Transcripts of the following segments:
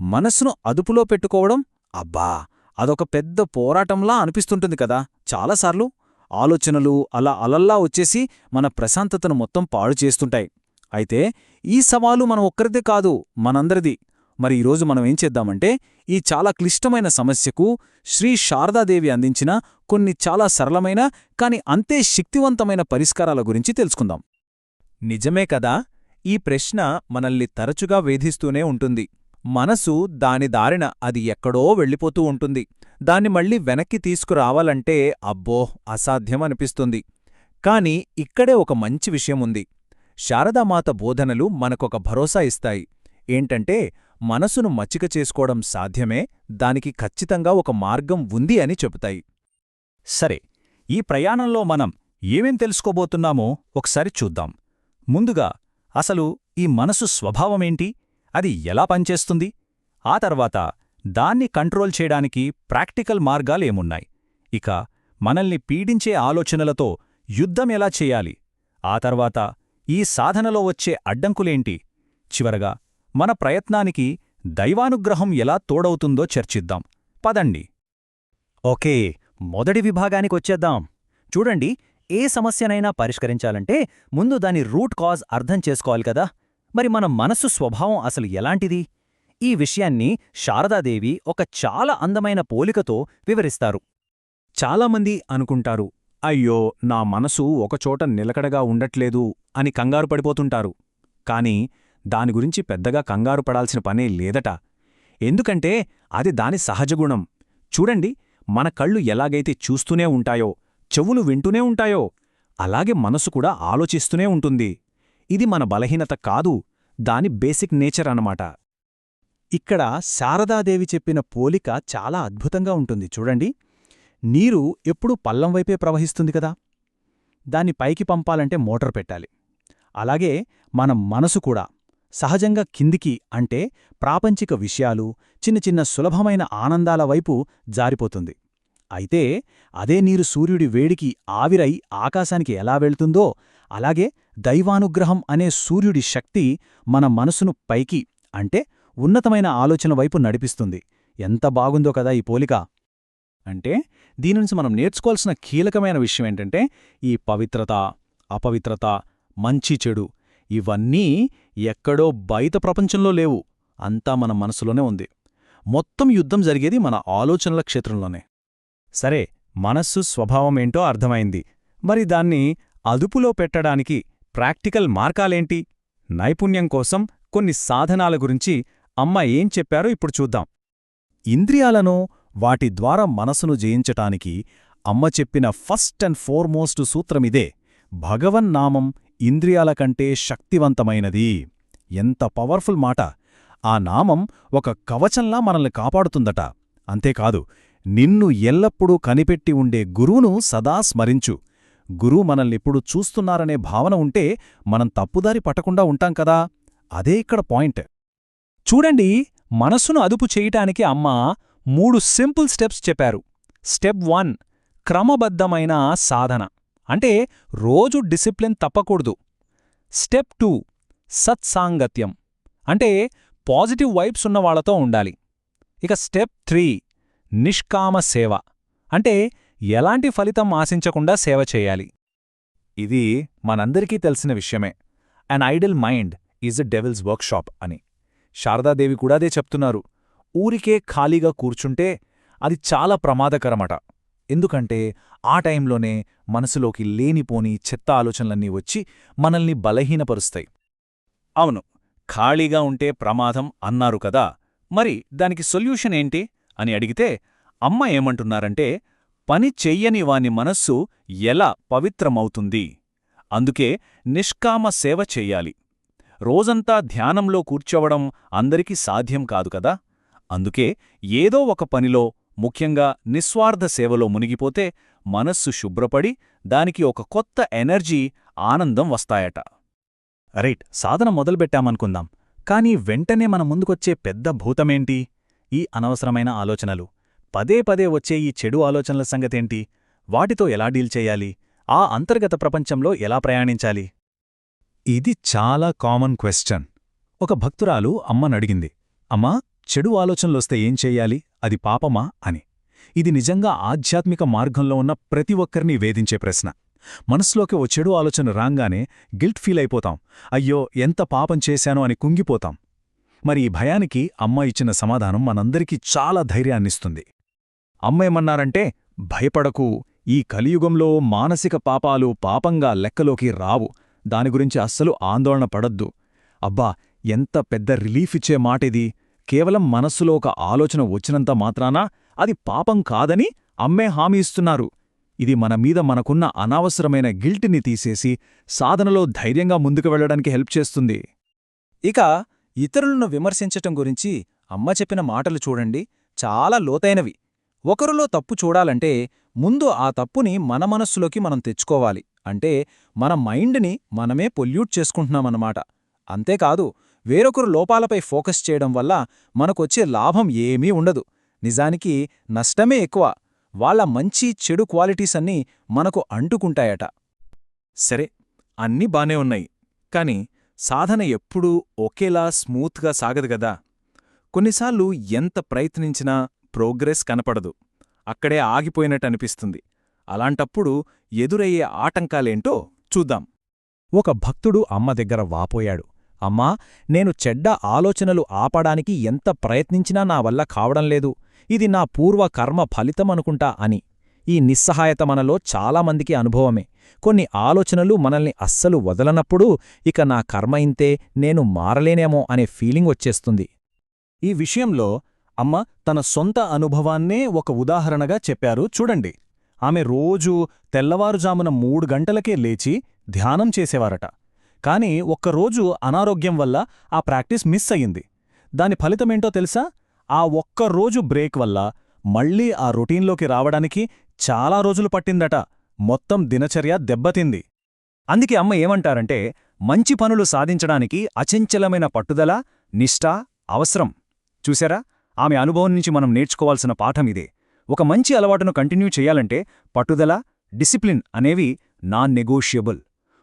మనస్సును అదుపులో పెట్టుకోవడం, అబ్బా, అదొక పెద్ద పోరాటంలా అనిపిస్తుంటుంది కదా చాలాసార్లు. ఆలోచనలు అలా అలల్లా వచ్చేసి మన ప్రశాంతతను మొత్తం పాడు చేస్తుంటాయి. అయితే ఈ సవాలు మన ఒక్కరిదే కాదు, మనందరిది. మరి ఈరోజు మనం ఏం చేద్దామంటే, ఈ చాలా క్లిష్టమైన సమస్యకు శ్రీ శారదాదేవి అందించిన కొన్ని చాలా సరళమైన కాని అంతే శక్తివంతమైన పరిష్కారాల గురించి తెలుసుకుందాం. నిజమే కదా, ఈ ప్రశ్న మనల్ని తరచుగా వేధిస్తూనే ఉంటుంది. మనసు దాని దారిన అది ఎక్కడో వెళ్ళిపోతూ ఉంటుంది. దాన్ని మళ్ళీ వెనక్కి తీసుకురావాలంటే అబ్బో అసాధ్యమనిపిస్తుంది. కాని ఇక్కడే ఒక మంచి విషయముంది. శారదామాత బోధనలు మనకొక భరోసా ఇస్తాయి. ఏంటంటే, మనసును మచ్చిక చేసుకోవడం సాధ్యమే, దానికి ఖచ్చితంగా ఒక మార్గం ఉంది అని చెబుతాయి. సరే, ఈ ప్రయాణంలో మనం ఏమేం తెలుసుకోబోతున్నామో ఒకసారి చూద్దాం. ముందుగా అసలు ఈ మనసు స్వభావమేంటి, అది ఎలా పనిచేస్తుంది, ఆ తర్వాత దాన్ని కంట్రోల్ చేయడానికి ప్రాక్టికల్ మార్గాలేమున్నాయి, ఇక మనల్ని పీడించే ఆలోచనలతో యుద్ధం ఎలా చేయాలి, ఆ తర్వాత ఈ సాధనలో వచ్చే అడ్డంకులేంటి, చివరగా మన ప్రయత్నానికి దైవానుగ్రహం ఎలా తోడవుతుందో చర్చిద్దాం. పదండి. ఓకే, మొదటి విభాగానికొచ్చేద్దాం. చూడండి, ఏ సమస్యనైనా పరిష్కరించాలంటే ముందు దాని రూట్ కాజ్ అర్థం చేసుకోవాలి కదా. మరి మన మనస్సు స్వభావం అసలు ఎలాంటిది? ఈ విషయాన్ని శారదాదేవి ఒక చాలా అందమైన పోలికతో వివరిస్తారు. చాలామంది అనుకుంటారు, అయ్యో, నా మనసు ఒకచోట నిలకడగా ఉండట్లేదు అని కంగారు పడిపోతుంటారు. కాని దాని గురించి పెద్దగా కంగారు పడాల్సిన పనే లేదట. ఎందుకంటే అది దాని సహజగుణం. చూడండి, మన కళ్ళు ఎలాగైతే చూస్తూనే ఉంటాయో, చెవులు వింటూనే ఉంటాయో, అలాగే మనసు కూడా ఆలోచిస్తూనే ఉంటుంది. ఇది మన బలహీనత కాదు, దాని బేసిక్ నేచర్ అన్నమాట. ఇక్కడ శారదాదేవి చెప్పిన పోలిక చాలా అద్భుతంగా ఉంటుంది. చూడండి, నీరు ఎప్పుడూ పల్లం వైపే ప్రవహిస్తుంది కదా, దాన్ని పైకి పంపాలంటే మోటార్ పెట్టాలి. అలాగే మన మనసు కూడా సహజంగా కిందికి, అంటే ప్రాపంచిక విషయాలు, చిన్న చిన్న సులభమైన ఆనందాల వైపు జారిపోతుంది. అయితే అదే నీరు సూర్యుడి వేడికి ఆవిరై ఆకాశానికి ఎలా వెళ్తుందో, అలాగే దైవానుగ్రహం అనే సూర్యుడి శక్తి మన మనసును పైకి, అంటే ఉన్నతమైన ఆలోచన వైపు నడిపిస్తుంది. ఎంత బాగుందో కదా ఈ పోలిక. అంటే దీనినుంచి మనం నేర్చుకోవాల్సిన కీలకమైన విషయమేంటంటే, ఈ పవిత్రత, అపవిత్రత, మంచి చెడు ఇవన్నీ ఎక్కడో బయట ప్రపంచంలో లేవు, అంతా మన మనసులోనే ఉంది. మొత్తం యుద్ధం జరిగేది మన ఆలోచనల క్షేత్రంలోనే. సరే, మనస్సు స్వభావమేంటో అర్థమైంది. మరి దాన్ని అదుపులో పెట్టడానికి ప్రాక్టికల్ మార్గాలేంటి? నైపుణ్యం కోసం కొన్ని సాధనాల గురించి అమ్మ ఏం చెప్పారో ఇప్పుడు చూద్దాం. ఇంద్రియాలను, వాటి ద్వారా మనసును జయించటానికి అమ్మ చెప్పిన ఫస్ట్ అండ్ ఫోర్మోస్ట్ సూత్రమిదే: భగవన్నామం ఇంద్రియాల కంటే శక్తివంతమైనది. ఎంత పవర్ఫుల్ మాట! ఆ నామం ఒక కవచంలా మనల్ని కాపాడుతుందట. అంతేకాదు, నిన్ను ఎల్లప్పుడూ కనిపెట్టి ఉండే గురువును సదా స్మరించు. గురువు మనల్నెప్పుడు చూస్తున్నారనే భావన ఉంటే మనం తప్పుదారి పట్టకుండా ఉంటాం కదా. అదే ఇక్కడ పాయింట్. చూడండి, మనస్సును అదుపు చేయటానికి అమ్మ 3 సింపుల్ స్టెప్స్ చెప్పారు. స్టెప్ 1, క్రమబద్ధమైన సాధన, అంటే రోజు డిసిప్లిన్ తప్పకూడదు. స్టెప్ 2, సత్సాంగత్యం, అంటే పాజిటివ్ వైబ్స్ ఉన్నవాళ్లతో ఉండాలి. ఇక స్టెప్ 3, నిష్కామ సేవ, అంటే ఎలాంటి ఫలితం ఆశించకుండా సేవ చేయాలి. ఇది మనందరికీ తెలిసిన విషయమే. An idle mind is a devil's workshop అని శారదాదేవి కూడా అదే చెప్తున్నారు. ఊరికే ఖాళీగా కూర్చుంటే అది చాలా ప్రమాదకరమట. ఎందుకంటే ఆ టైంలోనే మనసులోకి లేనిపోని చెత్త ఆలోచనలన్నీ వచ్చి మనల్ని బలహీనపరుస్తాయి. అవును, ఖాళీగా ఉంటే ప్రమాదం అన్నారు కదా. మరి దానికి సొల్యూషన్ ఏంటి అని అడిగితే అమ్మ ఏమంటున్నారంటే, పని చెయ్యని వాని మనస్సు ఎలా పవిత్రమవుతుంది? అందుకే నిష్కామ సేవ చెయ్యాలి. రోజంతా ధ్యానంలో కూర్చోవడం అందరికీ సాధ్యం కాదు కదా. అందుకే ఏదో ఒక పనిలో, ముఖ్యంగా నిస్వార్థ సేవలో మునిగిపోతే మనస్సు శుభ్రపడి దానికి ఒక కొత్త ఎనర్జీ, ఆనందం వస్తాయట. రైట్, సాధన మొదలుపెట్టామనుకుందాం. కానీ వెంటనే మన ముందుకొచ్చే పెద్ద భూతమేంటి? ఈ అనవసరమైన ఆలోచనలు. పదే పదే వచ్చే ఈ చెడు ఆలోచనల సంగతేంటి? వాటితో ఎలా డీల్ చెయ్యాలి? ఆ అంతర్గత ప్రపంచంలో ఎలా ప్రయాణించాలి? ఇది చాలా కామన్ క్వశ్చన్. ఒక భక్తురాలు అమ్మనడిగింది, అమ్మా, చెడు ఆలోచనలొస్తే ఏం చెయ్యాలి, అది పాపమా అని. ఇది నిజంగా ఆధ్యాత్మిక మార్గంలో ఉన్న ప్రతి ఒక్కరినీ వేధించే ప్రశ్న. మనసులోకి ఓ చెడు ఆలోచన రాంగానే గిల్ట్ ఫీల్ అయిపోతాం. అయ్యో ఎంత పాపం చేశానో అని కుంగిపోతాం. మరి ఈ భయానికి అమ్మ ఇచ్చిన సమాధానం మనందరికీ చాలా ధైర్యాన్నిస్తుంది. అమ్మేమన్నారంటే, భయపడకు, ఈ కలియుగంలో మానసిక పాపాలు పాపంగా లెక్కలోకి రావు, దాని గురించి అస్సలు ఆందోళన పడొద్దు. అబ్బా, ఎంత పెద్ద రిలీఫిచ్చే మాటిది. కేవలం మనస్సులో ఒక ఆలోచన వచ్చినంత మాత్రాన అది పాపం కాదని అమ్మే హామీ ఇస్తున్నారు. ఇది మన మీద మనకున్న అనవసరమైన గిల్ట్ని తీసేసి సాధనలో ధైర్యంగా ముందుకు వెళ్లడానికి హెల్ప్ చేస్తుంది. ఇక ఇతరులను విమర్శించటం గురించి అమ్మ చెప్పిన మాటలు చూడండి, చాలా లోతైనవి. ఒకరిలో తప్పు చూడాలంటే ముందు ఆ తప్పుని మన మనస్సులోకి మనం తెచ్చుకోవాలి. అంటే మన మైండ్ని మనమే పొల్యూట్ చేసుకుంటున్నామన్నమాట. అంతేకాదు, వేరొకరు లోపాలపై ఫోకస్ చేయడం వల్ల మనకొచ్చే లాభం ఏమీ ఉండదు. నిజానికి నష్టమే ఎక్కువ. వాళ్ళ మంచి చెడు క్వాలిటీస్ అన్నీ మనకు అంటుకుంటాయట. సరే, అన్నీ బానే ఉన్నాయి. కాని సాధన ఎప్పుడూ ఒకేలా స్మూత్గా సాగదు గదా. కొన్నిసార్లు ఎంత ప్రయత్నించినా ప్రోగ్రెస్ కనపడదు, అక్కడే ఆగిపోయినట్టనిపిస్తుంది. అలాంటప్పుడు ఎదురయ్యే ఆటంకాలేంటో చూద్దాం. ఒక భక్తుడు అమ్మ దగ్గర వాపోయాడు. అమ్మా, నేను చెడ్డ ఆలోచనలు ఆపడానికి ఎంత ప్రయత్నించినా నా వల్ల కావడంలేదు. ఇది నా పూర్వ కర్మ ఫలితమనుకుంటా అని. ఈ నిస్సహాయత మనలో చాలామందికి అనుభవమే. కొన్ని ఆలోచనలు మనల్ని అస్సలు వదలనప్పుడు ఇక నా కర్మ ఇంతే, నేను మారలేనేమో అనే ఫీలింగ్ వచ్చేస్తుంది. ఈ విషయంలో అమ్మ తన సొంత అనుభవాన్నే ఒక ఉదాహరణగా చెప్పారు చూడండి. ఆమె రోజూ తెల్లవారుజామున 3 గంటలకే లేచి ధ్యానం చేసేవారట. కాని ఒక్కరోజు అనారోగ్యం వల్ల ఆ ప్రాక్టీస్ మిస్ అయ్యింది. దాని ఫలితమేంటో తెలుసా? ఆ ఒక్కరోజు బ్రేక్ వల్ల మళ్లీ ఆ రొటీన్లోకి రావడానికి చాలా రోజులు పట్టిందట. మొత్తం దినచర్య దెబ్బతింది. అందుకే అమ్మ ఏమంటారంటే, మంచి పనులు సాధించడానికి అచంచలమైన పట్టుదల, నిష్ఠ అవసరం. చూశారా? ఆమె అనుభవం నుంచి మనం నేర్చుకోవాల్సిన పాఠమిదే. ఒక మంచి అలవాటును కంటిన్యూ చెయ్యాలంటే పట్టుదల, డిసిప్లిన్ అనేవి నాన్ నెగోషియబుల్.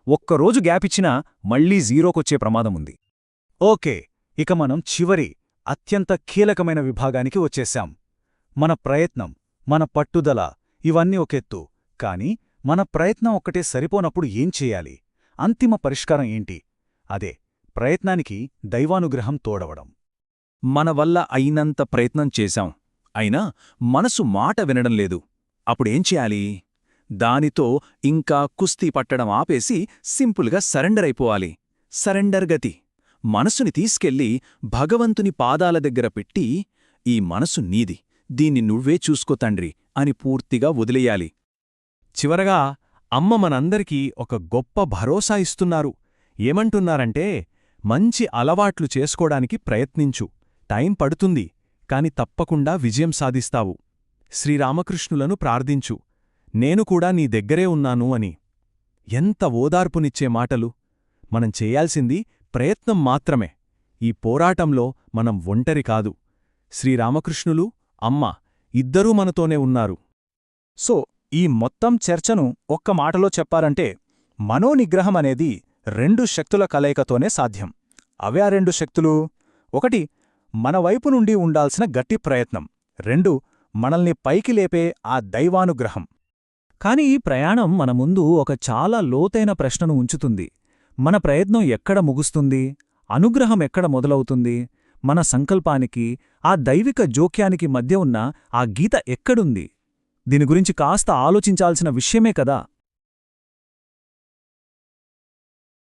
ఒక్కరోజు గ్యాపిచ్చినా మళ్లీ జీరోకొచ్చే ప్రమాదముంది. ఓకే, ఇక మనం చివరి అత్యంత కీలకమైన విభాగానికి వచ్చేశాం. మన ప్రయత్నం, మన పట్టుదల ఇవన్నీ ఒకెత్తు. కాని మన ప్రయత్నం ఒక్కటే సరిపోనప్పుడు ఏం చెయ్యాలి? అంతిమ పరిష్కారం ఏంటి? అదే ప్రయత్నానికి దైవానుగ్రహం తోడవడం. మన వల్ల అయినంత ప్రయత్నం చేశాం, అయినా మనసు మాట వినడం లేదు. అప్పుడేం చేయాలి? దానితో ఇంకా కుస్తీ పట్టడం ఆపేసి సింపుల్గా సరెండర్ అయిపోవాలి. సరెండర్ గతి. మనసుని తీసుకెళ్లి భగవంతుని పాదాల దగ్గర పెట్టి, ఈ మనసు నీది, దీన్ని నువ్వే చూసుకో తండ్రి అని పూర్తిగా వదిలేయాలి. చివరగా అమ్మ మనందరికీ ఒక గొప్ప భరోసా ఇస్తున్నారు. ఏమంటున్నారంటే, మంచి అలవాట్లు చేసుకోడానికి ప్రయత్నించు, టైం పడుతుంది, కాని తప్పకుండా విజయం సాధిస్తావు. శ్రీరామకృష్ణులను ప్రార్థించు, నేను కూడా నీ దగ్గరే ఉన్నాను అని. ఎంత ఓదార్పునిచ్చే మాటలు! మనం చేయాల్సింది ప్రయత్నం మాత్రమే. ఈ పోరాటంలో మనం ఒంటరి కాదు. శ్రీరామకృష్ణులు, అమ్మ ఇద్దరూ మనతోనే ఉన్నారు. సో ఈ మొత్తం చర్చను ఒక్క మాటలో చెప్పారంటే, మనోనిగ్రహం అనేది 2 శక్తుల కలయికతోనే సాధ్యం. అవే ఆ 2 శక్తులు: 1 మన వైపు నుండి ఉండాల్సిన గట్టి ప్రయత్నం, 2 మనల్ని పైకి లేపే ఆ దైవానుగ్రహం. కాని ఈ ప్రయాణం మన ముందు ఒక చాలా లోతైన ప్రశ్నను ఉంచుతుంది. మన ప్రయత్నం ఎక్కడ ముగుస్తుంది? అనుగ్రహం ఎక్కడ మొదలవుతుంది? మన సంకల్పానికి, ఆ దైవిక జోక్యానికి మధ్య ఉన్న ఆ గీత ఎక్కడుంది? దీని గురించి కాస్త ఆలోచించాల్సిన విషయమే కదా.